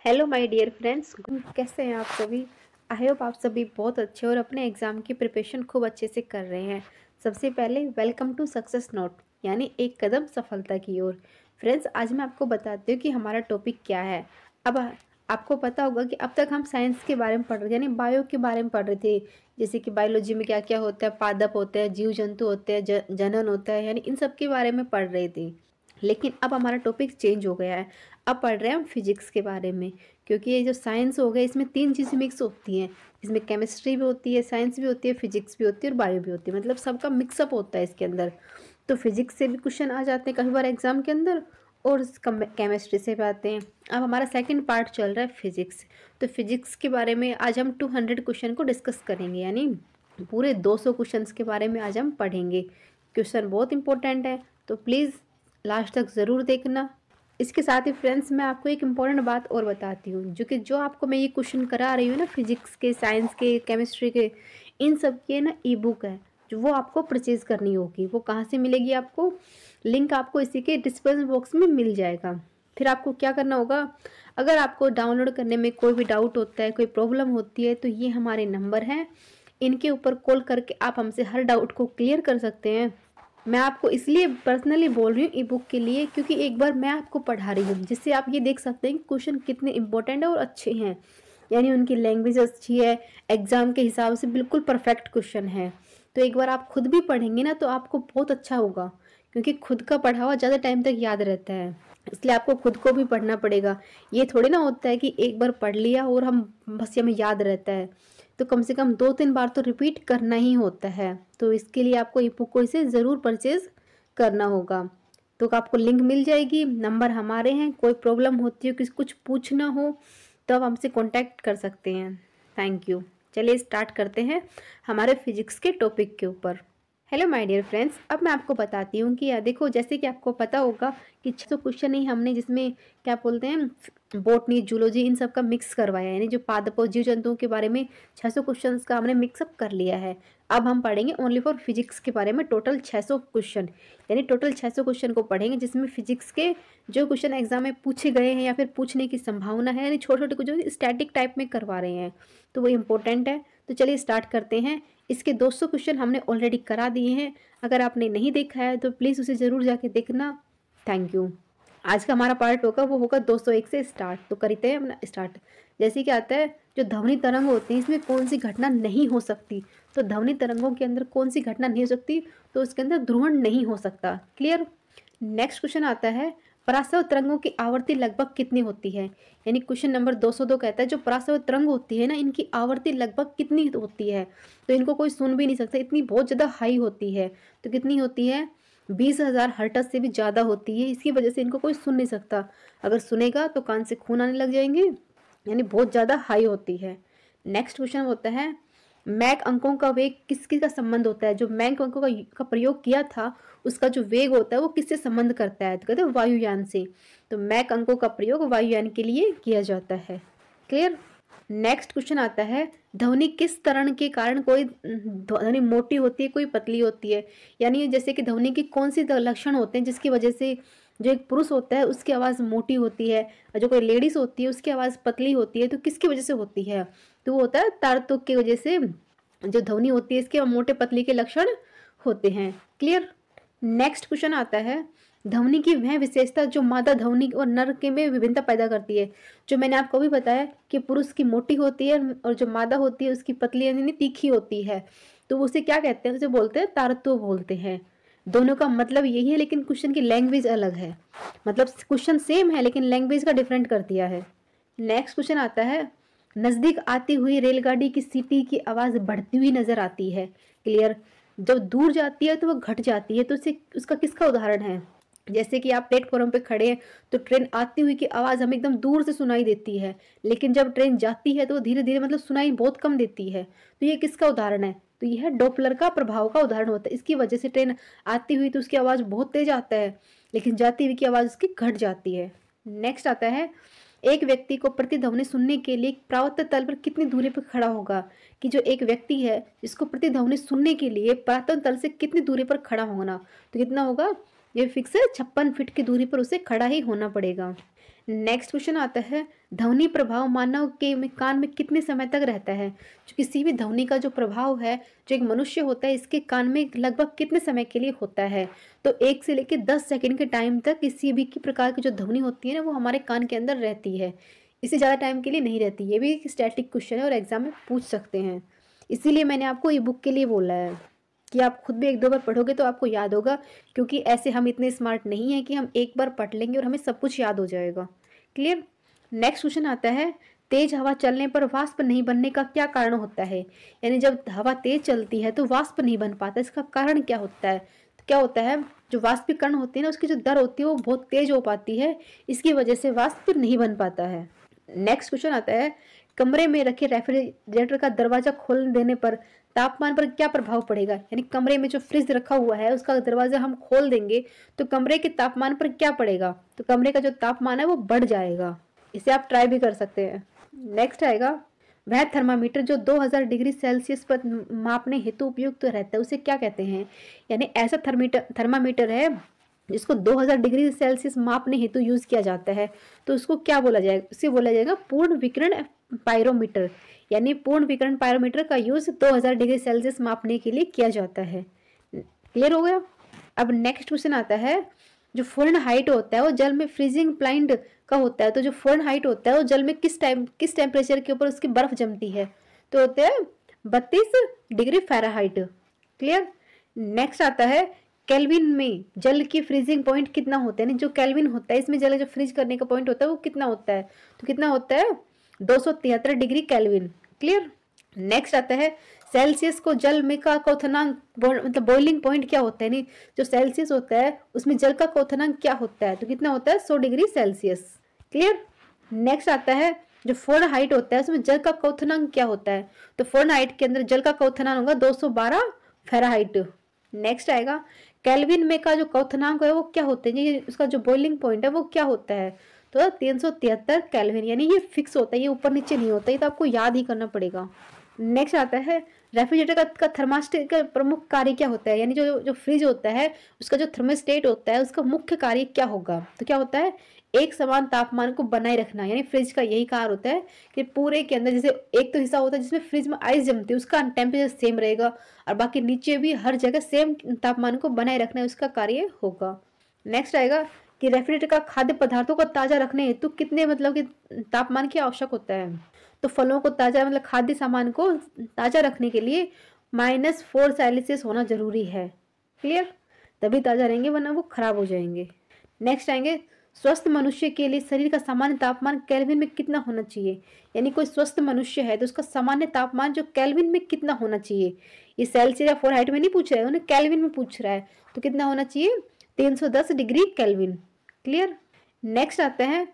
Hello my dear friends, कैसे हैं आप सभी। आई होप आप सभी बहुत अच्छे और अपने एग्ज़ाम की प्रिपरेशन खूब अच्छे से कर रहे हैं। सबसे पहले वेलकम टू सक्सेस नोट, यानी एक कदम सफलता की ओर। फ्रेंड्स, आज मैं आपको बताती हूँ कि हमारा टॉपिक क्या है। अब आपको पता होगा कि अब तक हम साइंस के बारे में पढ़ रहे थे, यानी बायो के बारे में पढ़ रहे थे। जैसे कि बायोलॉजी में क्या क्या होता है, पादप होते हैं, जीव जंतु होते हैं, जनन होता है, यानी इन सब के बारे में पढ़ रहे थे। लेकिन अब हमारा टॉपिक चेंज हो गया है। अब पढ़ रहे हैं हम फिजिक्स के बारे में, क्योंकि ये जो साइंस हो गया इसमें तीन चीज़ें मिक्स होती हैं। इसमें केमिस्ट्री भी होती है, साइंस भी होती है, फिजिक्स भी होती है और बायो भी होती है, मतलब सबका मिक्सअप होता है इसके अंदर। तो फिजिक्स से भी क्वेश्चन आ जाते हैं कई बार एग्जाम के अंदर, और केमिस्ट्री से भी आते हैं। अब हमारा सेकंड पार्ट चल रहा है फिजिक्स। तो फिजिक्स के बारे में आज हम 200 क्वेश्चन को डिस्कस करेंगे, यानी पूरे 200 क्वेश्चंस के बारे में आज हम पढ़ेंगे। क्वेश्चन बहुत इंपॉर्टेंट है, तो प्लीज़ लास्ट तक ज़रूर देखना। इसके साथ ही फ्रेंड्स, मैं आपको एक इम्पॉर्टेंट बात और बताती हूँ, जो आपको मैं ये क्वेश्चन करा रही हूँ ना, फिजिक्स के, साइंस के, केमिस्ट्री के, इन सब के ना ई बुक है, जो वो आपको परचेज़ करनी होगी। वो कहाँ से मिलेगी आपको? लिंक आपको इसी के डिस्क्रिप्शन बॉक्स में मिल जाएगा। फिर आपको क्या करना होगा, अगर आपको डाउनलोड करने में कोई भी डाउट होता है, कोई प्रॉब्लम होती है, तो ये हमारे नंबर हैं, इनके ऊपर कॉल करके आप हमसे हर डाउट को क्लियर कर सकते हैं। मैं आपको इसलिए पर्सनली बोल रही हूँ ई बुक के लिए, क्योंकि एक बार मैं आपको पढ़ा रही हूँ, जिससे आप ये देख सकते हैं कि क्वेश्चन कितने इंपॉर्टेंट है और अच्छे हैं, यानी उनकी लैंग्वेज अच्छी है, एग्जाम के हिसाब से बिल्कुल परफेक्ट क्वेश्चन है। तो एक बार आप खुद भी पढ़ेंगे ना, तो आपको बहुत अच्छा होगा, क्योंकि खुद का पढ़ा हुआ ज़्यादा टाइम तक याद रहता है। इसलिए आपको खुद को भी पढ़ना पड़ेगा। ये थोड़ी ना होता है कि एक बार पढ़ लिया और हम बस हमें याद रहता है, तो कम से कम 2-3 बार तो रिपीट करना ही होता है। तो इसके लिए आपको ई बुक को इसे ज़रूर परचेज़ करना होगा। तो आपको लिंक मिल जाएगी, नंबर हमारे हैं। कोई प्रॉब्लम होती है, किसी कुछ पूछना हो, तो आप हमसे कांटेक्ट कर सकते हैं। Thank you. चलिए स्टार्ट करते हैं हमारे फिजिक्स के टॉपिक के ऊपर। हेलो माय डियर फ्रेंड्स, अब मैं आपको बताती हूँ कि देखो, जैसे कि आपको पता होगा कि 600 क्वेश्चन ही हमने, जिसमें क्या बोलते हैं, बॉटनी, जूलॉजी, इन सब का मिक्स करवाया है, यानी जो पादपों, जीव जंतुओं के बारे में 600 क्वेश्चंस का हमने मिक्सअप कर लिया है। अब हम पढ़ेंगे ओनली फॉर फिजिक्स के बारे में टोटल 600 क्वेश्चन, यानी टोटल 600 क्वेश्चन को पढ़ेंगे, जिसमें फिजिक्स के जो क्वेश्चन एग्जाम में पूछे गए हैं या फिर पूछने की संभावना है, यानी छोटे छोटे जो स्टैटिक टाइप में करवा रहे हैं, तो वो इंपॉर्टेंट है। तो चलिए स्टार्ट करते हैं। इसके 200 क्वेश्चन हमने ऑलरेडी करा दिए हैं। अगर आपने नहीं देखा है तो प्लीज़ उसे ज़रूर जाके देखना। Thank you. आज का हमारा पार्ट होगा, वो होगा 201 से स्टार्ट। तो करते हैं अपना स्टार्ट। जैसे कि आता है, जो ध्वनि तरंग होती है, इसमें कौन सी घटना नहीं हो सकती। तो ध्वनि तरंगों के अंदर कौन सी घटना नहीं हो सकती, तो उसके अंदर ध्रुवण नहीं हो सकता। क्लियर। नेक्स्ट क्वेश्चन आता है, परासव तरंगों की आवर्ती लगभग कितनी होती है। यानी क्वेश्चन नंबर 202 कहता है, जो परासव तरंग होती है ना, इनकी आवर्ती लगभग कितनी होती है। तो इनको कोई सुन भी नहीं सकता, इतनी बहुत ज़्यादा हाई होती है। तो कितनी होती है? 20,000 हर्ट्ज से भी ज़्यादा होती है। इसकी वजह से इनको कोई सुन नहीं सकता। अगर सुनेगा तो कान से खून आने लग जाएंगे, यानी बहुत ज़्यादा हाई होती है। नेक्स्ट क्वेश्चन होता है, मैक अंकों का वेग किसके का संबंध होता है। जो मैक अंकों का प्रयोग किया था, उसका जो वेग होता है वो किससे संबंध करता है, तो कहते हैं वायुयान से। तो मैक अंकों का प्रयोग वायुयान के लिए किया जाता है। क्लियर। नेक्स्ट क्वेश्चन आता है, ध्वनि किस तरंग के कारण कोई ध्वनि मोटी होती है, कोई पतली होती है। यानी जैसे कि ध्वनि की कौन सी लक्षण होते हैं जिसकी वजह से जो एक पुरुष होता है उसकी आवाज़ मोटी होती है, और जो कोई लेडीज होती है उसकी आवाज़ पतली होती है। तो किसकी वजह से होती है, तो वो होता है तारतुक की वजह से। जो ध्वनि होती है इसके मोटे पतली के लक्षण होते हैं। क्लियर। नेक्स्ट क्वेश्चन आता है, ध्वनि की वह विशेषता जो मादा ध्वनि और नर के में विभिन्नता पैदा करती है। जो मैंने आपको भी बताया कि पुरुष की मोटी होती है और जो मादा होती है उसकी पतली यानी तीखी होती है। तो उसे क्या कहते हैं, उसे बोलते हैं तारत्व बोलते हैं। दोनों का मतलब यही है, लेकिन क्वेश्चन की लैंग्वेज अलग है। मतलब क्वेश्चन सेम है लेकिन लैंग्वेज का डिफरेंट कर दिया है। नेक्स्ट क्वेश्चन आता है, नजदीक आती हुई रेलगाड़ी की सीटी की आवाज बढ़ती हुई नजर आती है। क्लियर। जब दूर जाती है तो वो घट जाती है। तो उसे उसका किसका उदाहरण है। जैसे कि आप प्लेटफॉर्म पे खड़े हैं तो ट्रेन आती हुई की आवाज़ हमें एकदम दूर से सुनाई देती है, लेकिन जब ट्रेन जाती है तो धीरे धीरे मतलब सुनाई बहुत कम देती है। तो ये किसका उदाहरण है, तो यह डॉपलर का प्रभाव का उदाहरण होता है। इसकी वजह से ट्रेन आती हुई तो उसकी आवाज़ बहुत तेज आता है, लेकिन जाती हुई की आवाज़ उसकी घट जाती है। नेक्स्ट आता है, एक व्यक्ति को प्रतिध्वनि सुनने के लिए परावर्तक तल पर कितनी दूरी पर खड़ा होगा। कि जो एक व्यक्ति है जिसको प्रतिध्वनि सुनने के लिए परावर्तक तल से कितनी दूरी पर खड़ा होना, तो कितना होगा, ये फिक्स है, 56 फीट की दूरी पर उसे खड़ा ही होना पड़ेगा। नेक्स्ट क्वेश्चन आता है, ध्वनि प्रभाव मानव के कान में कितने समय तक रहता है? जो किसी भी ध्वनि का जो प्रभाव है, जो एक मनुष्य होता है, इसके कान में लगभग कितने समय के लिए होता है? तो 1 से लेकर 10 सेकंड के टाइम तक किसी भी की प्रकार की जो ध्वनि होती है ना, वो हमारे कान के अंदर रहती है। इससे ज़्यादा टाइम के लिए नहीं रहती। ये भी एक स्टैटिक क्वेश्चन है और एग्जाम में पूछ सकते हैं। इसीलिए मैंने आपको ई बुक के लिए बोला है कि आप खुद भी 1-2 बार पढ़ोगे तो आपको याद होगा, क्योंकि ऐसे हम इतने स्मार्ट नहीं हैं कि हम एक बार पढ़ लेंगे और हमें सब कुछ याद हो जाएगा। क्लियर? नेक्स्ट क्वेश्चन आता है, तेज हवा चलने पर वाष्प नहीं बनने का क्या कारण होता है? यानी जब हवा तेज चलती है तो वाष्प नहीं बन पाता, इसका कारण क्या होता है? तो क्या होता है, जो वाष्पीकरण होती है ना, उसकी जो दर होती है वो बहुत तेज हो पाती है, इसकी वजह से वाष्प नहीं बन पाता है। नेक्स्ट क्वेश्चन आता है, कमरे में रखे रेफ्रिजरेटर का दरवाजा खोल देने पर तापमान पर क्या प्रभाव पड़ेगा? यानी कमरे में जो फ्रिज रखा हुआ है उसका दरवाजा हम खोल देंगे तो कमरे के तापमान पर क्या पड़ेगा? तो कमरे का जो तापमान है वो बढ़ जाएगा। इसे आप ट्राई भी कर सकते हैं। नेक्स्ट आएगा, वह थर्मामीटर जो 2000 डिग्री सेल्सियस पर मापने हेतु उपयुक्त रहता है, उसे क्या कहते हैं? यानी ऐसा थर्मामीटर है जिसको 2000 डिग्री सेल्सियस मापने हेतु यूज किया जाता है, तो उसको क्या बोला जाएगा? उसे बोला जाएगा पूर्ण विकिरण पायरोमीटर। यानी पूर्ण विकिरण पायरोमीटर का यूज 2000 डिग्री सेल्सियस मापने के लिए किया जाता है। क्लियर हो गया? अब नेक्स्ट क्वेश्चन आता है, जो फ़ारेनहाइट होता है वो जल में फ्रीजिंग पॉइंट का होता है, तो जो फ़ारेनहाइट होता है वो जल में किस टेम्परेचर के ऊपर उसकी बर्फ जमती है? तो होते हैं 32 डिग्री फ़ारेनहाइट। क्लियर? नेक्स्ट आता है, केल्विन में जल की फ्रीजिंग पॉइंट कितना होता है? यानी जो केल्विन होता है इसमें जल जो फ्रीज करने का पॉइंट होता है वो कितना होता है? तो कितना होता है? 273 डिग्री केल्विन। क्लियर? नेक्स्ट आता है, सेल्सियस को जल में का क्वथनांक मतलब बॉइलिंग पॉइंट क्या होता है? नहीं, जो सेल्सियस होता है उसमें जल का क्वथनांक क्या होता है? तो कितना होता है? 100 डिग्री सेल्सियस। क्लियर? नेक्स्ट आता है, जो फ़ारेनहाइट होता है उसमें जल का क्वथनांक क्या होता है? तो फ़ारेनहाइट के अंदर जल का क्वथनांक होगा 212 फ़ारेनहाइट। नेक्स्ट आएगा, केल्विन में का जो क्वथनांक है वो क्या होता है? ये उसका जो बॉइलिंग पॉइंट है वो क्या होता है? तो 373 केल्विन। यानी ये फिक्स होता है, ये ऊपर नीचे नहीं होता, ये तो आपको याद ही करना पड़ेगा। नेक्स्ट आता है, रेफ्रिजरेटर का थर्मास्टेट का प्रमुख कार्य क्या होता है? यानी जो जो फ्रिज होता है उसका जो थर्मोस्टेट होता है उसका मुख्य कार्य क्या होगा? तो क्या होता है? एक समान तापमान को बनाए रखना। यानी फ्रिज का यही कार्य होता है कि पूरे के अंदर, जैसे एक तो हिस्सा होता है जिसमें फ्रिज में आइस जमती है उसका टेम्परेचर सेम रहेगा, और बाकी नीचे भी हर जगह सेम तापमान को बनाए रखना है, उसका कार्य होगा। नेक्स्ट आएगा कि रेफ्रिजरेटर का खाद्य पदार्थों को ताज़ा रखने हेतु कितने मतलब कि तापमान की आवश्यक होता है? तो फलों को ताज़ा मतलब खाद्य सामान को ताज़ा रखने के लिए -4 सेल्सियस होना जरूरी है। क्लियर? तभी ताज़ा रहेंगे, वरना वो खराब हो जाएंगे। नेक्स्ट आएंगे, स्वस्थ मनुष्य के लिए शरीर का सामान्य तापमान केल्विन में कितना होना चाहिए? यानी कोई स्वस्थ मनुष्य है तो उसका सामान्य तापमान जो केल्विन में कितना होना चाहिए? ये सेल्सियस या फ़ारेनहाइट में नहीं पूछ रहा है, उन्हें केल्विन में पूछ रहा है। तो कितना होना चाहिए? 310 डिग्री केल्विन। क्लियर? नेक्स्ट आता है,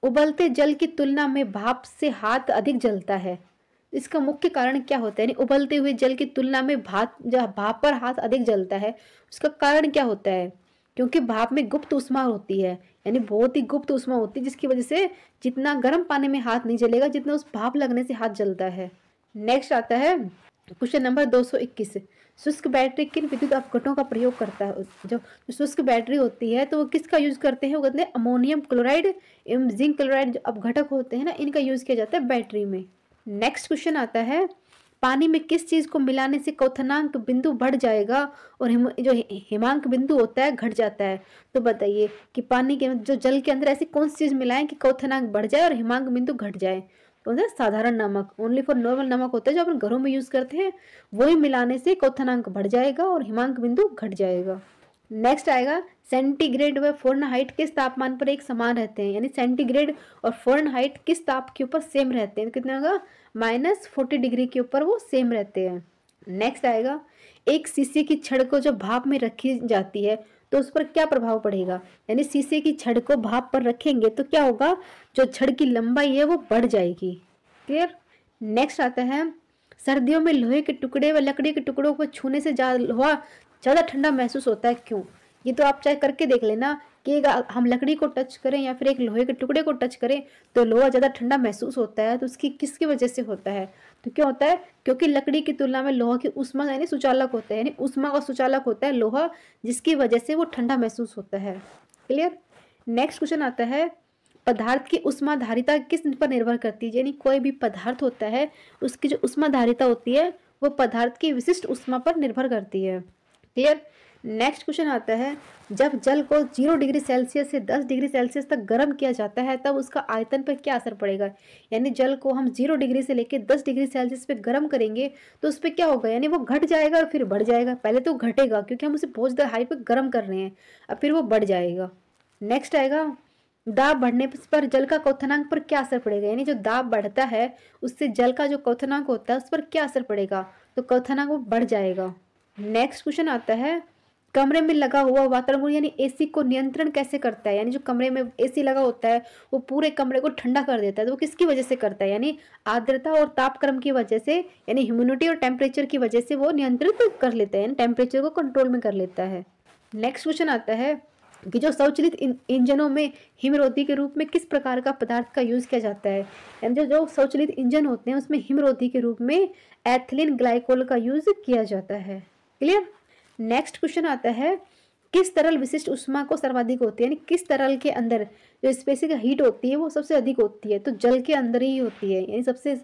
उबलते जल की तुलना में भाप से हाथ अधिक जलता है, इसका मुख्य कारण क्या होता है? यानी उबलते हुए जल की तुलना में भाप पर हाथ अधिक जलता है, उसका कारण क्या होता है? क्योंकि भाप में गुप्त ऊष्मा होती है, यानी बहुत ही गुप्त ऊष्मा होती है, जिसकी वजह से जितना गर्म पानी में हाथ नहीं जलेगा जितना उस भाप लगने से हाथ जलता है। नेक्स्ट आता है क्वेश्चन नंबर 221, शुष्क बैटरी किन विद्युत अपघटों का प्रयोग करता है? जो शुष्क बैटरी होती है तो वो किसका यूज करते हैं? वो कहते हैं अमोनियम क्लोराइड एवं जिंक क्लोराइड, जो अपघटक होते हैं ना, इनका यूज किया जाता है बैटरी में। नेक्स्ट क्वेश्चन आता है, पानी में किस चीज को मिलाने से क्वथनांक बिंदु बढ़ जाएगा और जो हिमांक बिंदु होता है घट जाता है? तो बताइए कि पानी के जो जल के अंदर ऐसी कौन सी चीज मिलाएं कि क्वथनांक बढ़ जाए और हिमांक बिंदु घट जाए? तो साधारण नमक, ओनली फॉर नॉर्मल नमक होता है जो अपन घरों में यूज करते हैं, वही मिलाने से क्वथनांक बढ़ जाएगा और हिमांक बिंदु घट जाएगा। नेक्स्ट आएगा, सेंटीग्रेड व फ़ारेनहाइट किस तापमान पर एक समान रहते हैं? यानी सेंटीग्रेड और फ़ारेनहाइट किस ताप के ऊपर सेम रहते हैं? कितना होगा? -40 डिग्री के ऊपर वो सेम रहते हैं। नेक्स्ट आएगा, एक शीशे की छड़ को जब भाप में रखी जाती है तो उस पर क्या प्रभाव पड़ेगा? यानी शीशे की छड़ को भाप पर रखेंगे तो क्या होगा? जो छड़ की लंबाई है वो बढ़ जाएगी। क्लियर? नेक्स्ट आता है, सर्दियों में लोहे के टुकड़े व लकड़ी के टुकड़ों को छूने से लोहा ज़्यादा ठंडा महसूस होता है, क्यों? ये तो आप चाहे करके देख लेना कि हम लकड़ी को टच करें या फिर एक लोहे के टुकड़े को टच करें तो लोहा ज़्यादा ठंडा महसूस होता है, तो उसकी किसकी वजह से होता है? तो क्या होता है? क्योंकि लकड़ी की तुलना में लोहा की ऊष्मा यानी सुचालक होता है, यानी ऊष्मा का सुचालक होता है लोहा, जिसकी वजह से वो ठंडा महसूस होता है। क्लियर? नेक्स्ट क्वेश्चन आता है, पदार्थ की ऊष्माधारिता किस पर निर्भर करती है, यानी कोई भी पदार्थ होता है उसकी जो ऊष्माधारिता होती है वो पदार्थ की विशिष्ट ऊष्मा पर निर्भर करती है। क्लियर। नेक्स्ट क्वेश्चन आता है, जब जल को 0 डिग्री सेल्सियस से 10 डिग्री सेल्सियस तक गर्म किया जाता है तब उसका आयतन पर क्या असर पड़ेगा। यानी जल को हम 0 डिग्री से लेकर 10 डिग्री सेल्सियस पे गर्म करेंगे तो उस पर क्या होगा, यानी वो घट जाएगा और फिर बढ़ जाएगा। पहले तो घटेगा क्योंकि हम उसे बहुत ज़्यादा हाई पे गर्म कर रहे हैं, अब फिर वो बढ़ जाएगा। नेक्स्ट आएगा, दाब बढ़ने पर जल का क्वथनांक पर क्या असर पड़ेगा। यानी जो दाब बढ़ता है उससे जल का जो क्वथनांक होता है उस पर क्या असर पड़ेगा, तो क्वथनांक वो बढ़ जाएगा। नेक्स्ट क्वेश्चन आता है, कमरे में लगा हुआ वातावरण यानी एसी को नियंत्रण कैसे करता है। यानी जो कमरे में एसी लगा होता है वो पूरे कमरे को ठंडा कर देता है, तो वो किसकी वजह से करता है, यानी आर्द्रता और तापक्रम की वजह से, यानी ह्यूमिडिटी और टेम्परेचर की वजह से वो नियंत्रित कर लेता है, यानी टेम्परेचर को कंट्रोल में कर लेता है। नेक्स्ट क्वेश्चन आता है कि जो स्वचालित इंजनों में हिमरोधी के रूप में किस प्रकार का पदार्थ का यूज किया जाता है। यानी जो स्वचालित इंजन होते हैं उसमें हिमरोधी के रूप में एथिलीन ग्लाइकोल का यूज किया जाता है। क्लियर। नेक्स्ट क्वेश्चन आता है, किस तरल विशिष्ट ऊष्मा को सर्वाधिक होती है, यानी किस तरल के अंदर जो स्पेसिफिक हीट होती है वो सबसे अधिक होती है, तो जल के अंदर ही होती है, यानी सबसे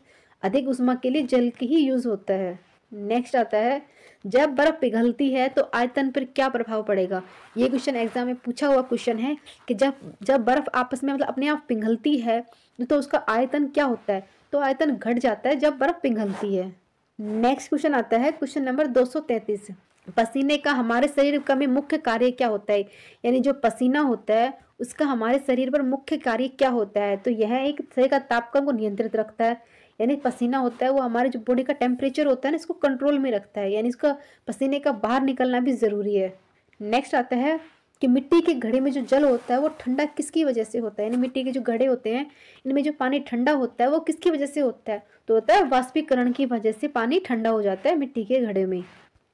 अधिक ऊष्मा के लिए जल की ही यूज होता है। नेक्स्ट आता है, जब बर्फ पिघलती है तो आयतन पर क्या प्रभाव पड़ेगा। ये क्वेश्चन एग्जाम में पूछा हुआ क्वेश्चन है कि जब बर्फ आपस में मतलब अपने आप पिघलती है तो उसका आयतन क्या होता है, तो आयतन घट जाता है जब बर्फ पिघलती है। नेक्स्ट क्वेश्चन आता है क्वेश्चन नंबर 233, पसीने का हमारे शरीर में मुख्य कार्य क्या होता है। यानी जो पसीना होता है उसका हमारे शरीर पर मुख्य कार्य क्या होता है, तो यह एक शरीर का तापक्रम को नियंत्रित रखता है। यानी पसीना होता है वो हमारे जो बॉडी का टेम्परेचर होता है ना इसको कंट्रोल में रखता है, यानी इसका पसीने का बाहर निकलना भी ज़रूरी है। नेक्स्ट आता है कि मिट्टी के घड़े में जो जल होता है वो ठंडा किसकी वजह से होता है। यानी मिट्टी के जो घड़े होते हैं इनमें जो पानी ठंडा होता है वो किसकी वजह से होता है, तो होता है वाष्पीकरण की वजह से पानी ठंडा हो जाता है मिट्टी के घड़े में।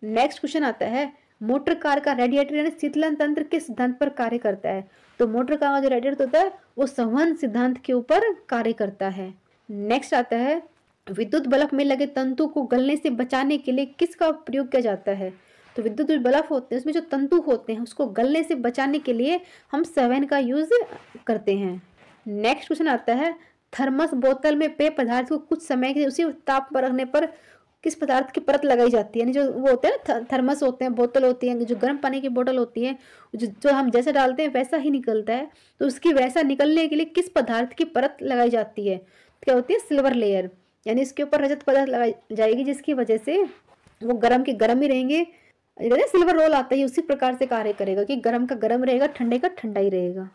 नेक्स्ट क्वेश्चन आता है, मोटर कार का रेडिएटर यानी शीतलन तंत्र किस सिद्धांत पर कार्य करता है, तो मोटर कार का जो रेडिएटर होता है वो संवहन सिद्धांत के ऊपर कार्य करता है। नेक्स्ट आता है, विद्युत बल्ब में लगे तंतु को गलने से बचाने के लिए किसका प्रयोग किया जाता है, तो विद्युत बल्ब होते हैं उसमें जो तंतु होते हैं उसको गलने से बचाने के लिए हम संवहन का यूज करते हैं। नेक्स्ट क्वेश्चन आता है, थर्मस बोतल में पेय पदार्थ को कुछ समय के उसी ताप पर रखने पर किस पदार्थ की परत लगाई जाती है। यानी जो वो होते हैं ना थर्मस होते हैं, बोतल होती है, जो गर्म पानी की बोतल होती है जो हम जैसा डालते हैं वैसा ही निकलता है, तो उसकी वैसा निकलने के लिए किस पदार्थ की परत लगाई जाती है, क्या होती है, सिल्वर लेयर। यानी इसके ऊपर रजत पदार्थ लगाई जाएगी जिसकी वजह से वो गर्म के गर्म ही रहेंगे। सिल्वर रोल आता है उसी प्रकार से कार्य करेगा कि गर्म का गर्म रहेगा, ठंडे का ठंडा ही रहेगा।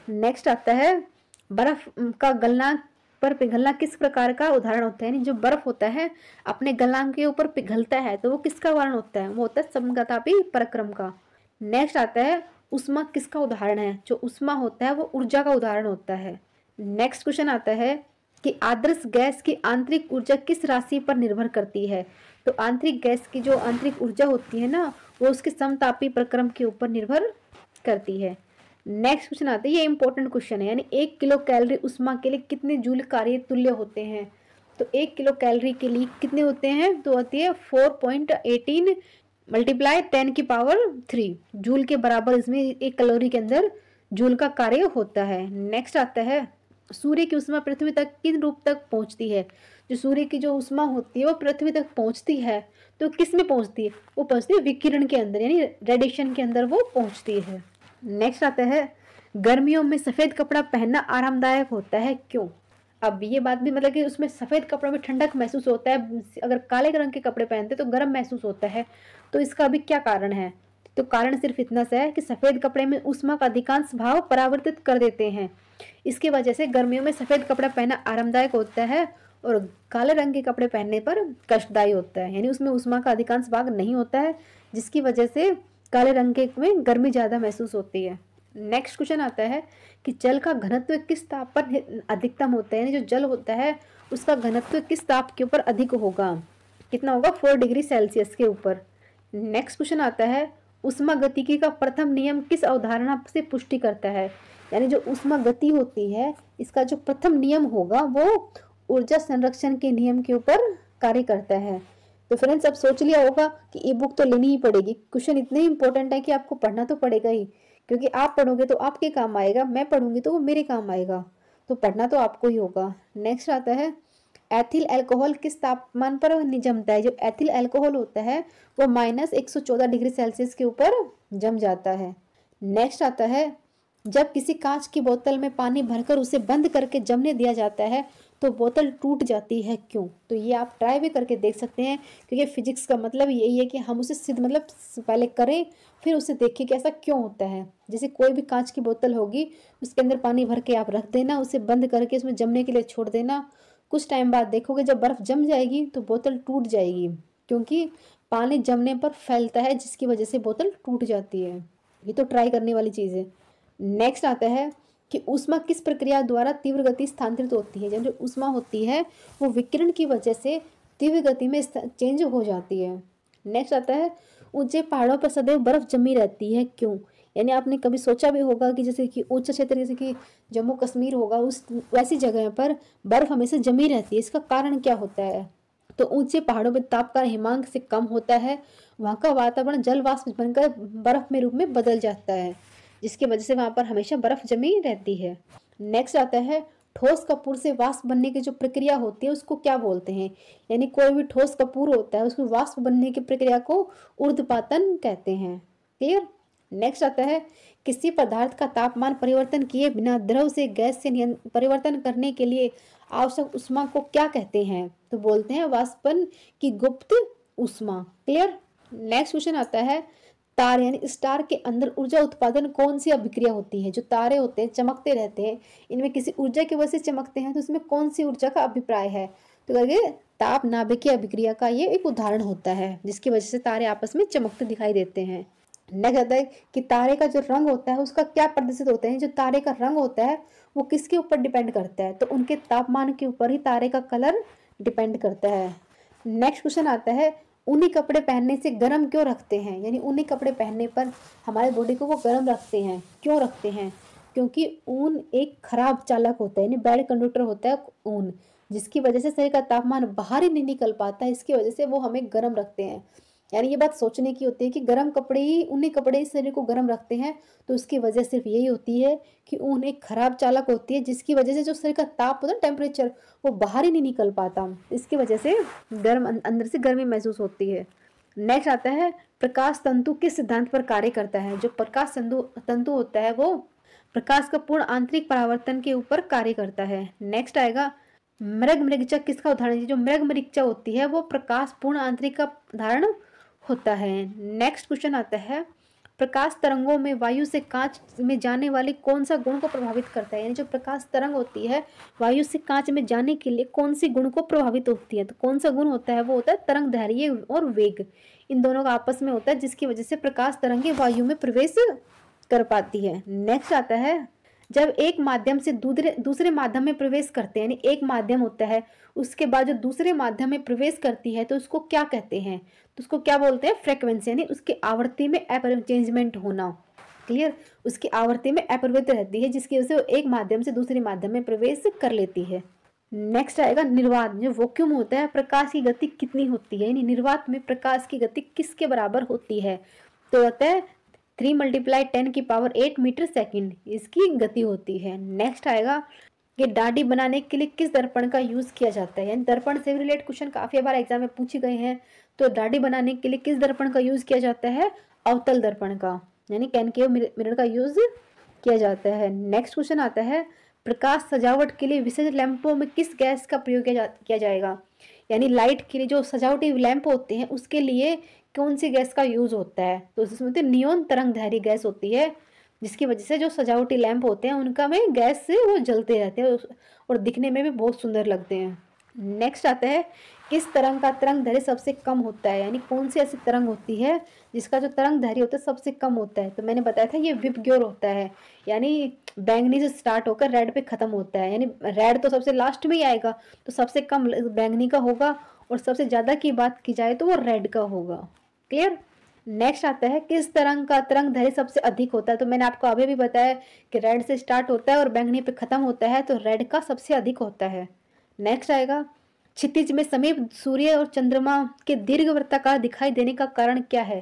नेक्स्ट आता है, बर्फ का गलना पर पिघलना किस प्रकार का उदाहरण होता है। यानी जो बर्फ होता है अपने गलनांक के ऊपर पिघलता है तो वो किसका उदाहरण होता है, वो होता है समतापी परक्रम का। नेक्स्ट आता है, उष्मा किसका उदाहरण है, जो उष्मा होता है वो ऊर्जा का उदाहरण होता है। नेक्स्ट क्वेश्चन आता है कि आदर्श गैस की आंतरिक ऊर्जा किस राशि पर निर्भर करती है, तो आंतरिक गैस की जो आंतरिक ऊर्जा होती है ना वो उसके समतापी प्रक्रम के ऊपर निर्भर करती है। नेक्स्ट क्वेश्चन आता है, ये इंपॉर्टेंट क्वेश्चन है, यानी 1 किलो कैलोरी उष्मा के लिए कितने जूल कार्य तुल्य होते हैं, तो 1 किलो कैलोरी के लिए कितने होते हैं, तो होती है 4.18 मल्टीप्लाई 10 की पावर 3 जूल के बराबर इसमें 1 कैलोरी के अंदर जूल का कार्य होता है। नेक्स्ट आता है, सूर्य की उष्मा पृथ्वी तक किन रूप तक पहुंचती है, जो सूर्य की जो उष्मा होती है वो पृथ्वी तक पहुंचती है तो किस में पहुंचती है, वो पहुंचती है विकिरण के अंदर, यानी रेडिएशन के अंदर वो पहुंचती है। नेक्स्ट आता है, गर्मियों में सफ़ेद कपड़ा पहनना आरामदायक होता है क्यों। अब ये बात भी मतलब कि उसमें सफ़ेद कपड़ों में ठंडक महसूस होता है, अगर काले रंग के कपड़े पहनते तो गर्म महसूस होता है, तो इसका भी क्या कारण है, तो कारण सिर्फ इतना सा है कि सफ़ेद कपड़े में ऊष्मा का अधिकांश भाव परावर्तित कर देते हैं, इसकी वजह से गर्मियों में सफ़ेद कपड़ा पहनना आरामदायक होता है और काले रंग के कपड़े पहनने पर कष्टदायी होता है, यानी उसमें ऊष्मा का अधिकांश भाग नहीं होता है जिसकी वजह से काले रंग के में गर्मी ज़्यादा महसूस होती है। नेक्स्ट क्वेश्चन आता है कि जल का घनत्व किस ताप पर अधिकतम होता है, यानी जो जल होता है उसका घनत्व किस ताप के ऊपर अधिक होगा, कितना होगा, 4 डिग्री सेल्सियस के ऊपर। नेक्स्ट क्वेश्चन आता है, ऊष्मा गतिकी का प्रथम नियम किस अवधारणा से पुष्टि करता है, यानी जो ऊष्मा गति होती है इसका जो प्रथम नियम होगा वो ऊर्जा संरक्षण के नियम के ऊपर कार्य करता है। तो फ्रेंड्स अब सोच लिया होगा कि ई बुक तो लेनी ही पड़ेगी, क्वेश्चन इतने इंपॉर्टेंट है कि आपको पढ़ना तो पड़ेगा ही, क्योंकि आप पढ़ोगे तो आपके काम आएगा, मैं पढ़ूंगी तो वो मेरे काम आएगा। तो पढ़ना तो आपको ही होगा। नेक्स्ट आता है एथिल अल्कोहल किस तापमान पर जमता है। जो एथिल अल्कोहल होता है वो -114 डिग्री सेल्सियस के ऊपर जम जाता है। नेक्स्ट आता है जब किसी कांच की बोतल में पानी भरकर उसे बंद करके जमने दिया जाता है तो बोतल टूट जाती है, क्यों? तो ये आप ट्राई भी करके देख सकते हैं, क्योंकि फिजिक्स का मतलब यही है कि हम उसे सिद्ध मतलब पहले करें फिर उसे देखें कि ऐसा क्यों होता है। जैसे कोई भी कांच की बोतल होगी, उसके अंदर पानी भर के आप रख देना, उसे बंद करके उसमें जमने के लिए छोड़ देना। कुछ टाइम बाद देखोगे जब बर्फ़ जम जाएगी तो बोतल टूट जाएगी, क्योंकि पानी जमने पर फैलता है जिसकी वजह से बोतल टूट जाती है। ये तो ट्राई करने वाली चीज़ है। नेक्स्ट आता है कि ऊष्मा किस प्रक्रिया द्वारा तीव्र गति स्थानांतरित होती है। जब जो ऊष्मा होती है वो विकिरण की वजह से तीव्र गति में चेंज हो जाती है। नेक्स्ट आता है ऊंचे पहाड़ों पर सदैव बर्फ जमी रहती है, क्यों? यानी आपने कभी सोचा भी होगा कि जैसे कि ऊंचा क्षेत्र जैसे कि जम्मू कश्मीर होगा, उस वैसी जगह पर बर्फ हमेशा जमी रहती है। इसका कारण क्या होता है? तो ऊंचे पहाड़ों पर तापमान हिमांक से कम होता है, वहाँ का वातावरण जल वाष्प बनकर बर्फ में रूप में बदल जाता है, जिसकी वजह से वहाँ पर हमेशा बर्फ जमी रहती है। नेक्स्ट आता है ठोस कपूर से वाष्प बनने की जो प्रक्रिया होती है उसको क्या बोलते हैं। यानी कोई भी ठोस कपूर होता है उसमें वाष्प बनने की प्रक्रिया को ऊर्ध्वपातन कहते हैं। क्लियर? नेक्स्ट आता है किसी पदार्थ का तापमान परिवर्तन किए बिना द्रव से गैस से परिवर्तन करने के लिए आवश्यक ऊष्मा को क्या कहते हैं। तो बोलते हैं वाष्पन की गुप्त ऊष्मा। क्लियर? नेक्स्ट क्वेश्चन आता है तारे यानी स्टार के अंदर ऊर्जा उत्पादन कौन सी अभिक्रिया होती है। जो तारे होते हैं चमकते रहते हैं, इनमें किसी ऊर्जा की वजह से चमकते हैं, तो इसमें कौन सी ऊर्जा का अभिप्राय है। तो करके ताप नाभिकीय अभिक्रिया का ये एक उदाहरण होता है, जिसकी वजह से तारे आपस में चमकते दिखाई देते हैं। नेक्स्ट आता है कि तारे का जो रंग होता है उसका क्या प्रदर्शित होता है। जो तारे का रंग होता है वो किसके ऊपर डिपेंड करता है। तो उनके तापमान के ऊपर ही तारे का कलर डिपेंड करता है। नेक्स्ट क्वेश्चन आता है ऊनी कपड़े पहनने से गर्म क्यों रखते हैं। यानी ऊनी कपड़े पहनने पर हमारे बॉडी को वो गर्म रखते हैं। क्यों रखते हैं? क्योंकि ऊन एक खराब चालक होता है, यानी बैड कंडक्टर होता है ऊन, जिसकी वजह से शरीर का तापमान बाहर ही नहीं निकल पाता है। इसकी वजह से वो हमें गर्म रखते हैं। यानी ये बात सोचने की होती है कि गर्म कपड़े ही ऊनी कपड़े ही शरीर को गर्म रखते हैं, तो उसकी वजह सिर्फ यही होती है कि ऊन एक खराब चालक होती है, जिसकी वजह से जो शरीर का ताप होता है टेम्परेचर वो बाहर ही नहीं निकल पाता। इसकी वजह से गर्म अंदर से गर्मी महसूस होती है। नेक्स्ट आता है प्रकाश तंतु किस सिद्धांत पर कार्य करता है। जो प्रकाश तंतु होता है वो प्रकाश का पूर्ण आंतरिक परावर्तन के ऊपर कार्य करता है। नेक्स्ट आएगा मृगमरीचिका किसका उदाहरण है। जो मृगमरीचिका होती है वो प्रकाश पूर्ण आंतरिक का धारण होता है। नेक्स्ट क्वेश्चन आता है प्रकाश तरंगों में वायु से कांच में जाने वाले कौन सा गुण को प्रभावित करता है। यानी जो प्रकाश तरंग होती है वायु से कांच में जाने के लिए कौन सी गुण को प्रभावित होती है। तो कौन सा गुण होता है? वो होता है तरंग दैर्घ्य और वेग। इन दोनों का आपस में होता है, जिसकी वजह से प्रकाश तरंगे वायु में प्रवेश कर पाती है। नेक्स्ट आता है जब एक माध्यम से दूसरे माध्यम में प्रवेश करते हैं, यानी एक माध्यम होता है उसके बाद जो दूसरे माध्यम में प्रवेश करती है तो उसको क्या कहते हैं। तो उसको क्या बोलते हैं? फ्रीक्वेंसी, यानी उसकी आवृत्ति में अपरिवर्तन होना। क्लियर? उसकी आवृत्ति में अपरिवर्तित रहती है, जिसकी वजह से वो एक माध्यम से दूसरे माध्यम में प्रवेश कर लेती है। नेक्स्ट आएगा निर्वात। जो वैक्यूम होता है प्रकाश की गति कितनी होती है, यानी निर्वात में प्रकाश की गति किसके बराबर होती है। तो होता है 3 × 10⁸ मीटर सेकंड इसकी गति होती है। नेक्स्ट आएगा कि दाढ़ी बनाने के लिए किस दर्पण का यूज़ किया जाता है। यानी दर्पण से रिलेटेड क्वेश्चन काफ़ी बार एग्जाम में पूछे गए हैं। तो दाढ़ी बनाने के लिए किस दर्पण का यूज़ किया जाता है? अवतल दर्पण का, यानी कॉनकेव मिरर का यूज़ किया जाता है। नेक्स्ट क्वेश्चन आता है प्रकाश सजावट के लिए विशेष लैंपों में किस गैस का प्रयोग किया जाएगा। यानी लाइट के लिए जो सजावटी लैंप होते हैं उसके लिए कौन सी गैस का यूज़ होता है। तो इसमें होती है नियोन तरंगधारी गैस होती है, जिसकी वजह से जो सजावटी लैंप होते हैं उनका में गैस से वो जलते रहते हैं और दिखने में भी बहुत सुंदर लगते हैं। नेक्स्ट आता है किस तरंग का तरंग दैर्घ्य सबसे कम होता है। यानी कौन सी ऐसी तरंग होती है जिसका जो तरंग दैर्घ्य होता है सबसे कम होता है। तो मैंने बताया था ये विबग्योर होता है, यानी बैंगनी से स्टार्ट होकर रेड पे खत्म होता है। यानी रेड तो सबसे लास्ट में ही आएगा, तो सबसे कम बैंगनी का होगा और सबसे ज़्यादा की बात की जाए तो वो रेड का होगा। क्लियर? नेक्स्ट आता है किस तरंग का तरंग दैर्घ्य सबसे अधिक होता है। तो मैंने आपको अभी भी बताया कि रेड से स्टार्ट होता है और बैंगनी पे खत्म होता है, तो रेड का सबसे अधिक होता है। नेक्स्ट आएगा क्षितिज में समीप सूर्य और चंद्रमा के दीर्घ वृत्ताकार दिखाई देने का कारण क्या है?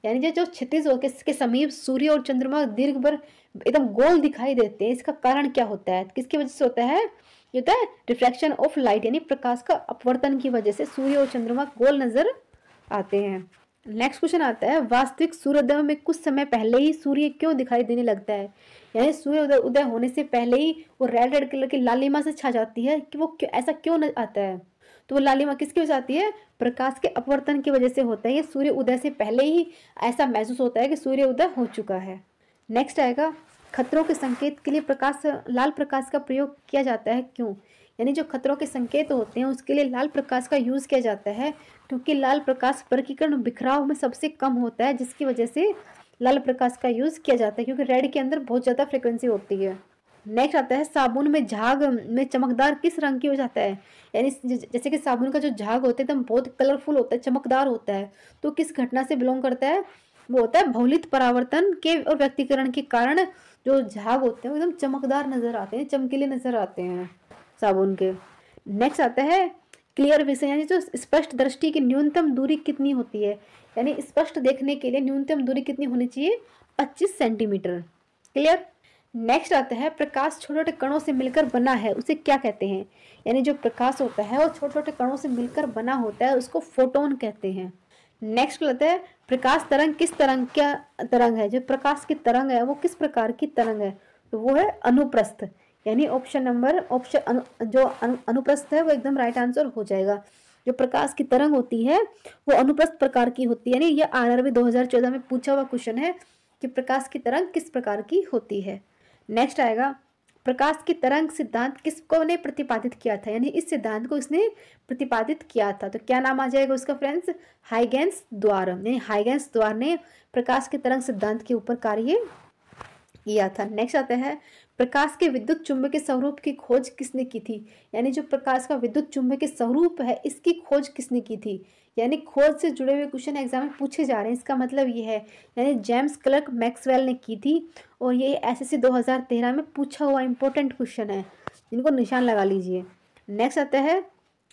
यानी जो जो क्षितिज होकर के समीप सूर्य और चंद्रमा दीर्घ पर एकदम गोल दिखाई देते हैं, इसका कारण क्या होता है? किसकी वजह से होता है? ये होता है रिफ्लेक्शन ऑफ लाइट, यानी प्रकाश का अपवर्तन की वजह से सूर्य और चंद्रमा गोल नजर आते हैं। नेक्स्ट क्वेश्चन आता है, वास्तविक सूर्योदय में कुछ समय पहले ही सूर्य क्यों दिखाई देने लगता है? यानी सूर्य उदय होने से पहले ही वो रेड रेड कलर की लालिमा से छा जाती है, कि वो ऐसा क्यों आता है? तो वो लालिमा किसकी वजह से आती है? प्रकाश के अपवर्तन की वजह से होता है। ये सूर्य उदय से पहले ही ऐसा महसूस होता है कि सूर्य उदय हो चुका है। नेक्स्ट आएगा, खतरों के संकेत के लिए लाल प्रकाश का प्रयोग किया जाता है, क्यों? यानी जो खतरों के संकेत होते हैं उसके लिए लाल प्रकाश का यूज किया जाता है, क्योंकि लाल प्रकाश वर्गीकरण बिखराव में सबसे कम होता है, जिसकी वजह से लाल प्रकाश का यूज किया जाता है, क्योंकि रेड के अंदर बहुत ज्यादा फ्रिक्वेंसी होती है। नेक्स्ट आता है, साबुन में झाग में चमकदार किस रंग की हो जाता है? यानी जैसे कि साबुन का जो झाग होता है एकदम बहुत कलरफुल होता है, चमकदार होता है, तो किस घटना से बिलोंग करता है? वो होता है बहुलित परावर्तन के और व्यक्तिकरण के कारण जो झाग होते हैं वो एकदम चमकदार नजर आते हैं, चमकीले नजर आते हैं साबुन के। नेक्स्ट आता है क्लियर विजन, यानी जो स्पष्ट दृष्टि की न्यूनतम दूरी कितनी होती है? यानी स्पष्ट देखने के लिए न्यूनतम दूरी कितनी होनी चाहिए? 25 सेंटीमीटर। क्लियर। नेक्स्ट आता है, प्रकाश छोटे छोटे कणों से मिलकर बना है, उसे क्या कहते हैं? यानी जो प्रकाश होता है वो छोटे छोटे कणों से मिलकर बना होता है, उसको फोटोन कहते हैं। नेक्स्ट आता है, प्रकाश तरंग किस तरंग का तरंग है? जो प्रकाश की तरंग है वो किस प्रकार की तरंग है? तो वो है अनुप्रस्थ, यानी अनुप्रस्थ है वो एकदम राइट आंसर हो जाएगा। जो प्रकाश की तरंग होती है वो अनुप्रस्थ प्रकार की होती है, यानी ये आरआरबी 2014 में पूछा हुआ क्वेश्चन है कि प्रकाश की तरंग किस प्रकार की होती है। नेक्स्ट आएगा, प्रकाश की तरंग सिद्धांत किसको ने प्रतिपादित किया था? यानी इस सिद्धांत को इसने प्रतिपादित किया था, तो क्या नाम आ जाएगा उसका फ्रेंड्स? हाइगेंस द्वार। यानी हाइगेंस द्वार ने प्रकाश की तरंग सिद्धांत के ऊपर कार्य किया था। नेक्स्ट आता है, प्रकाश के विद्युत चुंबकीय स्वरूप की खोज किसने की थी? यानी जो प्रकाश का विद्युत चुंबकीय स्वरूप है इसकी खोज किसने की थी? यानी खोज से जुड़े हुए क्वेश्चन एग्जाम में पूछे जा रहे हैं, इसका मतलब ये है, यानी जेम्स क्लर्क मैक्सवेल ने की थी, और ये एसएससी 2013 में पूछा हुआ इंपॉर्टेंट क्वेश्चन है, इनको निशान लगा लीजिए। नेक्स्ट आता है,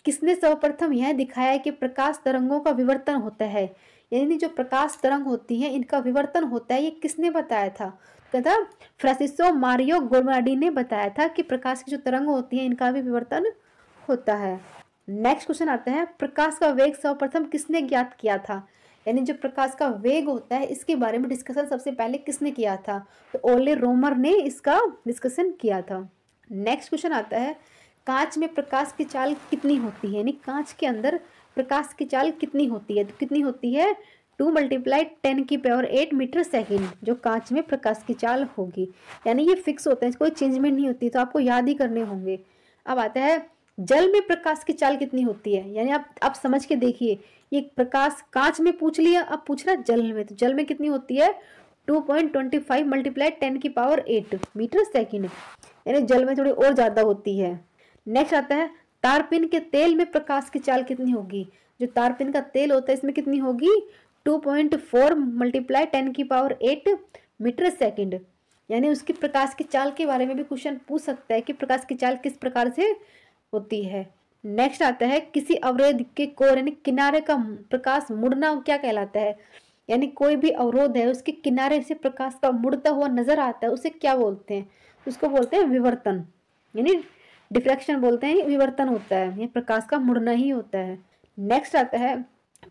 किसने सर्वप्रथम यह दिखाया कि प्रकाश तरंगों का विवर्तन होता है? यानी जो प्रकाश तरंग होती है इनका विवर्तन होता है, ये किसने बताया था? कहता फ्रांसिस्को मारियो गोल्मार्डी ने बताया था कि प्रकाश की जो तरंग होती है इनका भी विवर्तन होता है। नेक्स्ट क्वेश्चन आता है, प्रकाश का वेग सर्वप्रथम किसने ज्ञात किया था? यानी जो प्रकाश का वेग होता है इसके बारे में डिस्कशन सबसे पहले किसने किया था? तो ओले रोमर ने इसका डिस्कशन किया था। नेक्स्ट क्वेश्चन आता है, कांच में प्रकाश की चाल कितनी होती है? यानी कांच के अंदर प्रकाश की चाल कितनी होती है? तो कितनी होती है? 2 × 10⁸ मीटर सेकेंड जो कांच में प्रकाश की चाल होगी। यानी ये फिक्स होता है, कोई चेंजमेंट नहीं होती, तो आपको याद ही करने होंगे। अब आता है, जल में प्रकाश की चाल कितनी होती है? यानी आप समझ के देखिए, ये प्रकाश कांच में पूछ लिया, अब पूछ रहा जल में, तो जल में कितनी होती है? 2.25 × 10⁸ मीटर सेकेंड, यानी जल में थोड़ी और ज्यादा होती है। नेक्स्ट आता है, तारपीन के तेल में प्रकाश की चाल कितनी होगी? जो तारपीन का तेल होता है इसमें कितनी होगी? 2.4 × 10⁸ मीटर सेकेंड, यानी उसकी प्रकाश की चाल के बारे में भी क्वेश्चन पूछ सकता है कि प्रकाश की चाल किस प्रकार से होती है। नेक्स्ट आता है, किसी अवरोध के कोर यानी किनारे का प्रकाश मुड़ना क्या कहलाता है? यानी कोई भी अवरोध है उसके किनारे से प्रकाश का मुड़ता हुआ नजर आता है, उसे क्या बोलते हैं? उसको बोलते हैं विवर्तन, यानी डिफ्रैक्शन बोलते हैं, विवर्तन होता है, ये प्रकाश का मुड़ना ही होता है। नेक्स्ट आता है,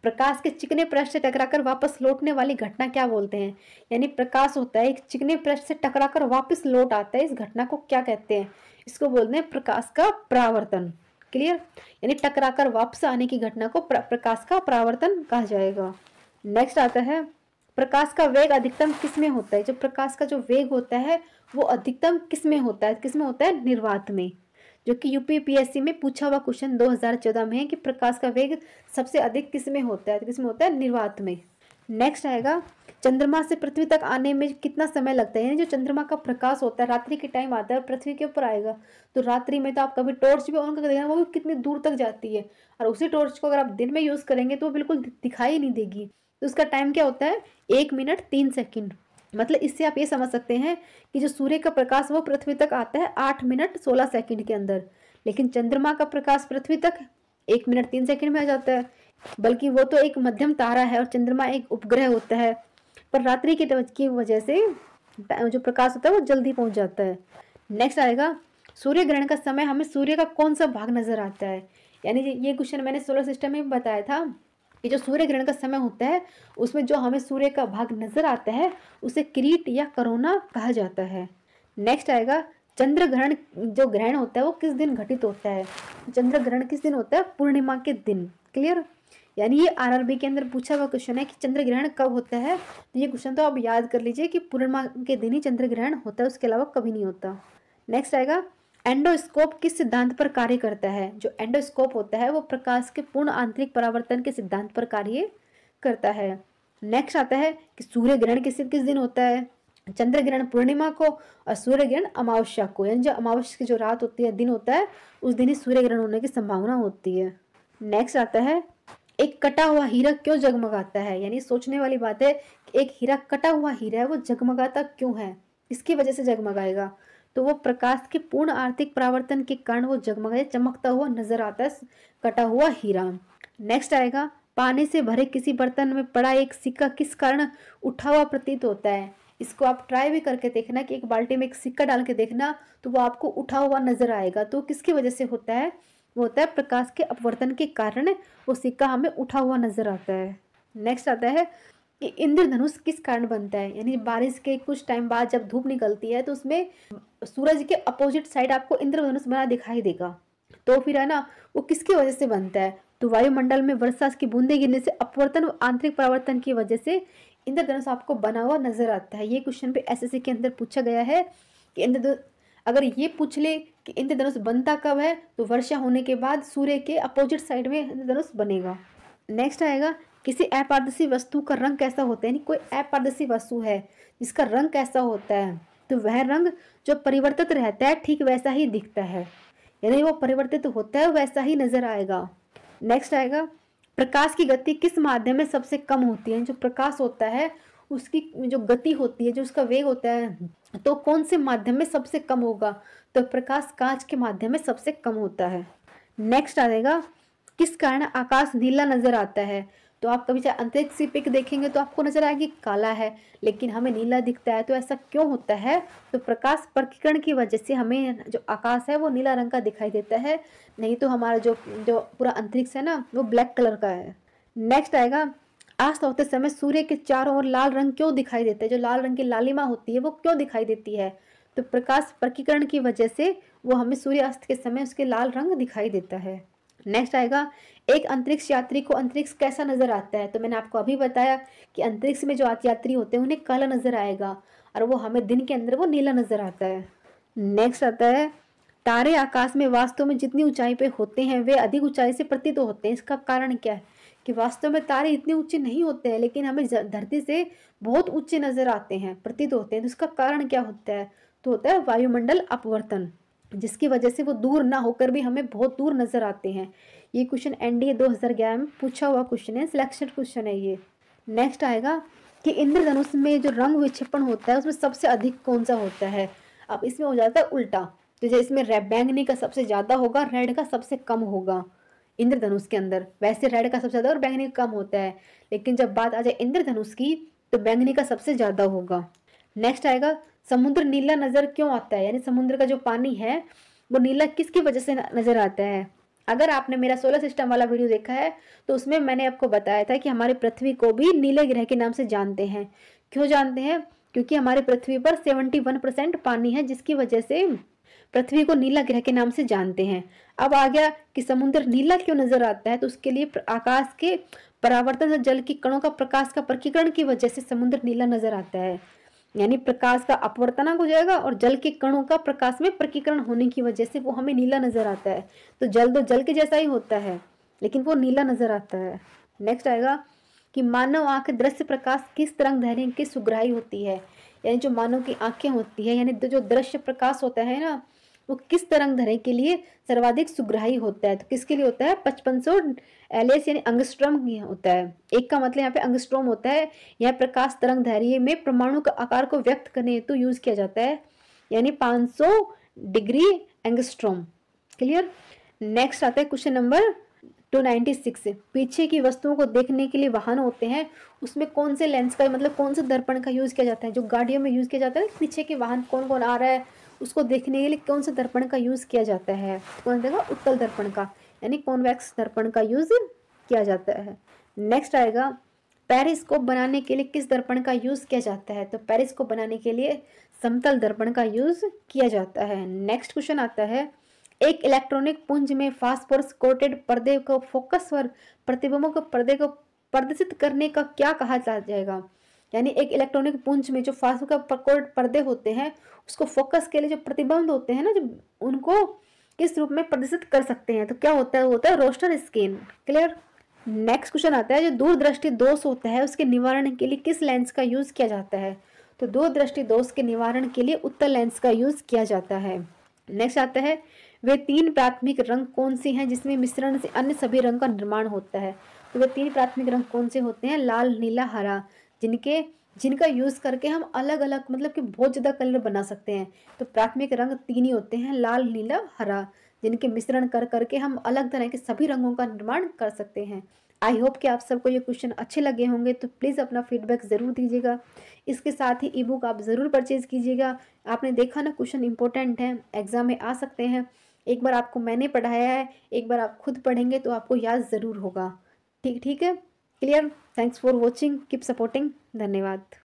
प्रकाश के चिकने पृष्ठ से टकराकर वापस लौटने वाली घटना क्या बोलते हैं? यानी प्रकाश होता है एक चिकने पृष्ठ से टकराकर वापस लौट आता है, इस घटना को क्या कहते हैं? इसको बोलते हैं प्रकाश का परावर्तन। क्लियर। यानी टकराकर वापस आने की घटना को प्रकाश का परावर्तन कहा जाएगा। नेक्स्ट आता है, प्रकाश का वेग अधिकतम किस में होता है? जो प्रकाश का जो वेग होता है वो अधिकतम किस में होता है? किस में होता है? निर्वात में, जो कि यूपीपीएससी में पूछा हुआ क्वेश्चन 2014 में है कि प्रकाश का वेग सबसे अधिक किस में होता है? किस में होता है? निर्वात में। नेक्स्ट आएगा, चंद्रमा से पृथ्वी तक आने में कितना समय लगता है? यानी जो चंद्रमा का प्रकाश होता है रात्रि के टाइम आता है और पृथ्वी के ऊपर आएगा, तो रात्रि में तो आप कभी टॉर्च भी ऑन करके देखना, वो भी कितनी दूर तक जाती है, और उसी टॉर्च को अगर आप दिन में यूज करेंगे तो वो बिल्कुल दिखाई नहीं देगी। तो उसका टाइम क्या होता है? 1 मिनट 3 सेकेंड। मतलब इससे आप ये समझ सकते हैं कि जो सूर्य का प्रकाश वो पृथ्वी तक आता है 8 मिनट 16 सेकेंड के अंदर, लेकिन चंद्रमा का प्रकाश पृथ्वी तक 1 मिनट 3 सेकंड में आ जाता है, बल्कि वो तो एक मध्यम तारा है और चंद्रमा एक उपग्रह होता है। पर रात्रि की वजह से जो प्रकाश होता है वो जल्दी पहुंच जाता है। नेक्स्ट आएगा सूर्य ग्रहण का समय हमें सूर्य का कौन सा भाग नजर आता है। यानी ये क्वेश्चन मैंने सोलर सिस्टम में बताया था कि जो सूर्य ग्रहण का समय होता है उसमें जो हमें सूर्य का भाग नजर आता है उसे किरीट या करोना कहा जाता है। नेक्स्ट आएगा चंद्र ग्रहण, जो ग्रहण होता है वो किस दिन घटित होता है। चंद्र ग्रहण किस दिन होता है, पूर्णिमा के दिन। क्लियर। यानी ये आरआरबी के अंदर पूछा हुआ क्वेश्चन है कि चंद्र ग्रहण कब होता है, तो ये क्वेश्चन तो आप याद कर लीजिए कि पूर्णिमा के दिन ही चंद्र ग्रहण होता है, उसके अलावा कभी नहीं होता। नेक्स्ट आएगा एंडोस्कोप किस सिद्धांत पर कार्य करता है। जो एंडोस्कोप होता है वो प्रकाश के पूर्ण आंतरिक परावर्तन के सिद्धांत पर कार्य करता है। नेक्स्ट आता है कि सूर्य ग्रहण किस दिन होता है। चंद्र ग्रहण पूर्णिमा को और सूर्य ग्रहण अमावस्या को, यानी जो अमावस्या की जो रात होती है, दिन होता है, उस दिन ही सूर्य ग्रहण होने की संभावना होती है। नेक्स्ट आता है एक कटा हुआ हीरा क्यों जगमगाता है। यानी सोचने वाली बात है कि एक हीरा, कटा हुआ हीरा है, वो जगमगाता क्यों है, इसकी वजह से जगमगाएगा। तो वो प्रकाश के पूर्ण आंतरिक परावर्तन के कारण वो जगमगाए चमकता हुआ नजर आता है कटा हुआ हीरा। नेक्स्ट आएगा पानी से भरे किसी बर्तन में पड़ा एक सिक्का किस कारण उठा हुआ प्रतीत होता है। इसको आप ट्राई भी करके देखना कि एक बाल्टी में एक सिक्का डाल के देखना, तो वो आपको उठा हुआ नजर आएगा। तो किसकी वजह से होता है, वो होता है प्रकाश के अपवर्तन के कारण वो सिक्का हमें उठा हुआ नजर आता है। नेक्स्ट आता है कि इंद्रधनुष किस कारण बनता है। यानी बारिश के कुछ टाइम बाद जब धूप निकलती है तो उसमें सूरज के अपोजिट साइड आपको इंद्रधनुष बना दिखाई देगा। तो फिर है ना, वो किसकी वजह से बनता है, तो वायुमंडल में वर्षा की बूंदें गिरने से अपवर्तन व आंतरिक परावर्तन की वजह से इंद्रधनुष आपको बना हुआ नजर आता है। ये क्वेश्चन पे एसएससी के अंदर पूछा गया है कि इंद्रधनुष, अगर ये पूछ ले कि इंद्रधनुष बनता कब है, तो वर्षा होने के बाद सूर्य के अपोजिट साइड में इंद्रधनुष बनेगा। नेक्स्ट आएगा किसी अपारदर्शी वस्तु का रंग कैसा होता है। यानी कोई अपारदर्शी वस्तु है जिसका रंग कैसा होता है, तो वह रंग जो परिवर्तित रहता है ठीक वैसा ही दिखता है। यानी वो परिवर्तित होता है वैसा ही नजर आएगा। नेक्स्ट आएगा प्रकाश की गति किस माध्यम में सबसे कम होती है। जो प्रकाश होता है उसकी जो गति होती है, जो उसका वेग होता है, तो कौन से माध्यम में सबसे कम होगा, तो प्रकाश कांच के माध्यम में सबसे कम होता है। नेक्स्ट आएगा किस कारण आकाश नीला नजर आता है। तो आप कभी चाहे अंतरिक्ष की पिक देखेंगे तो आपको नजर आएगी काला है, लेकिन हमें नीला दिखता है। तो ऐसा क्यों होता है, तो प्रकाश प्रकीर्णन की वजह से हमें जो आकाश है वो नीला रंग का दिखाई देता है, नहीं तो हमारा जो पूरा अंतरिक्ष है ना वो ब्लैक कलर का है। नेक्स्ट आएगा अस्त होते समय सूर्य के चारों ओर लाल रंग क्यों दिखाई देता है। जो लाल रंग की लालिमा होती है वो क्यों दिखाई देती है, तो प्रकाश प्रकीर्णन की वजह से वो हमें सूर्य अस्त के समय उसके लाल रंग दिखाई देता है। नेक्स्ट आएगा एक अंतरिक्ष यात्री को अंतरिक्ष कैसा नजर आता है। तो मैंने आपको अभी बताया कि अंतरिक्ष में जो यात्री होते हैं उन्हें काला नजर आएगा और वो हमें दिन के अंदर वो नीला नजर आता है। नेक्स्ट आता है तारे आकाश में वास्तव में जितनी ऊंचाई पे होते हैं वे अधिक ऊंचाई से प्रतीत होते हैं। इसका कारण क्या है कि वास्तव में तारे इतने ऊंचे नहीं होते हैं, लेकिन हमें धरती से बहुत ऊंचे नजर आते हैं, प्रतीत होते हैं। तो इसका कारण क्या होता है, तो होता है वायुमंडल अपवर्तन, जिसकी वजह से वो दूर ना होकर भी हमें बहुत दूर नजर आते हैं। ये क्वेश्चन एनडीए 2011 में पूछा हुआ क्वेश्चन है, सिलेक्शन क्वेश्चन है ये। नेक्स्ट आएगा कि इंद्रधनुष में जो रंग विक्षेपण होता है उसमें सबसे अधिक कौन सा होता है। अब इसमें हो जाता है उल्टा, तो जैसे इसमें बैंगनी का सबसे ज्यादा होगा, रेड का सबसे कम होगा इंद्रधनुष के अंदर। वैसे रेड का सबसे ज्यादा और बैंगनी का कम होता है, लेकिन जब बात आ जाए इंद्रधनुष की तो बैंगनी का सबसे ज्यादा होगा। नेक्स्ट आएगा समुद्र नीला नजर क्यों आता है। यानी समुद्र का जो पानी है वो नीला किसकी वजह से नजर आता है। अगर आपने मेरा सोलर सिस्टम वाला वीडियो देखा है तो उसमें मैंने आपको बताया था कि हमारे पृथ्वी को भी नीले ग्रह के नाम से जानते हैं। क्यों जानते हैं, क्योंकि हमारे पृथ्वी पर 71% पानी है, जिसकी वजह से पृथ्वी को नीला ग्रह के नाम से जानते हैं। अब आ गया कि समुद्र नीला क्यों नजर आता है, तो उसके लिए आकाश के परावर्तन से जल के कणों का प्रकाश का प्रकीर्णन की वजह से समुद्र नीला नजर आता है। यानी प्रकाश का अपवर्तनांक हो जाएगा और जल के कणों का प्रकाश में प्रकीर्णन होने की वजह से वो हमें नीला नजर आता है। तो जल के जैसा ही होता है, लेकिन वो नीला नजर आता है। नेक्स्ट आएगा कि मानव आंख दृश्य प्रकाश किस तरंग दैर्घ्य की सुग्राही होती है। यानी जो मानव की आंखें होती है, यानी जो दृश्य प्रकाश होता है ना, वो किस तरंग दैर्घ्य के लिए सर्वाधिक सुग्राही होता है। तो किसके लिए होता है, 5500 LS यानी अंगस्ट्रॉम होता है। एक का मतलब यहाँ पे अंगस्ट्रॉम होता है। यह प्रकाश तरंग दैर्घ्य में परमाणु का आकार को व्यक्त करने हेतु यूज किया जाता है, यानी 500 डिग्री एंगस्ट्रॉम। क्लियर। नेक्स्ट आता है क्वेश्चन नंबर 296 पीछे की वस्तुओं को देखने के लिए वाहन होते हैं, उसमें कौन से लेंस का मतलब कौन से दर्पण का यूज़ किया जाता है? जो गाड़ियों में यूज़ किया जाता है ना, पीछे के वाहन कौन कौन आ रहा है उसको देखने के लिए कौन से दर्पण का यूज़ किया जाता है? कौन देगा? उत्तल दर्पण का, यानी कॉन्वेक्स दर्पण का यूज़ किया जाता है। नेक्स्ट आएगा, पेरिस्कोप बनाने के लिए किस दर्पण का यूज़ किया जाता है? तो पेरिस्कोप बनाने के लिए समतल दर्पण का यूज़ किया जाता है। नेक्स्ट क्वेश्चन आता है, एक इलेक्ट्रॉनिक पुंज में फास्फोरस कोटेड पर्दे को फोकस पर प्रतिबिंबों को पर्दे को प्रदर्शित करने का क्या कहा जाएगा? यानी एक इलेक्ट्रॉनिक पुंज में जो फास्फोरस पर्दे होते हैं उसको फोकस के लिए जो प्रतिबंध होते हैं ना, जो उनको किस रूप में प्रदर्शित कर सकते हैं? तो क्या होता है? वो होता है roster screen. Clear? Next question आता है, जो दूरदृष्टि दोष होता है उसके निवारण के लिए किस लेंस का यूज किया जाता है? तो दूरदृष्टि दोष के निवारण के लिए उत्तल लेंस का यूज किया जाता है। नेक्स्ट आता है, वे 3 प्राथमिक रंग कौन से हैं जिसमें मिश्रण से अन्य सभी रंग का निर्माण होता है? तो वे 3 प्राथमिक रंग कौन से होते हैं? लाल, नीला, हरा, जिनका यूज करके हम अलग अलग मतलब कि बहुत ज़्यादा कलर बना सकते हैं। तो प्राथमिक रंग 3 ही होते हैं, लाल, नीला, हरा, जिनके मिश्रण कर करके हम अलग तरह के सभी रंगों का निर्माण कर सकते हैं। आई होप कि आप सबको ये क्वेश्चन अच्छे लगे होंगे, तो प्लीज़ अपना फीडबैक ज़रूर दीजिएगा। इसके साथ ही ई बुक आप ज़रूर परचेज़ कीजिएगा। आपने देखा ना, क्वेश्चन इंपॉर्टेंट हैं, एग्जाम में आ सकते हैं। एक बार आपको मैंने पढ़ाया है, एक बार आप खुद पढ़ेंगे तो आपको याद ज़रूर होगा। ठीक ठीक है, clear? Thanks for watching, keep supporting. धन्यवाद।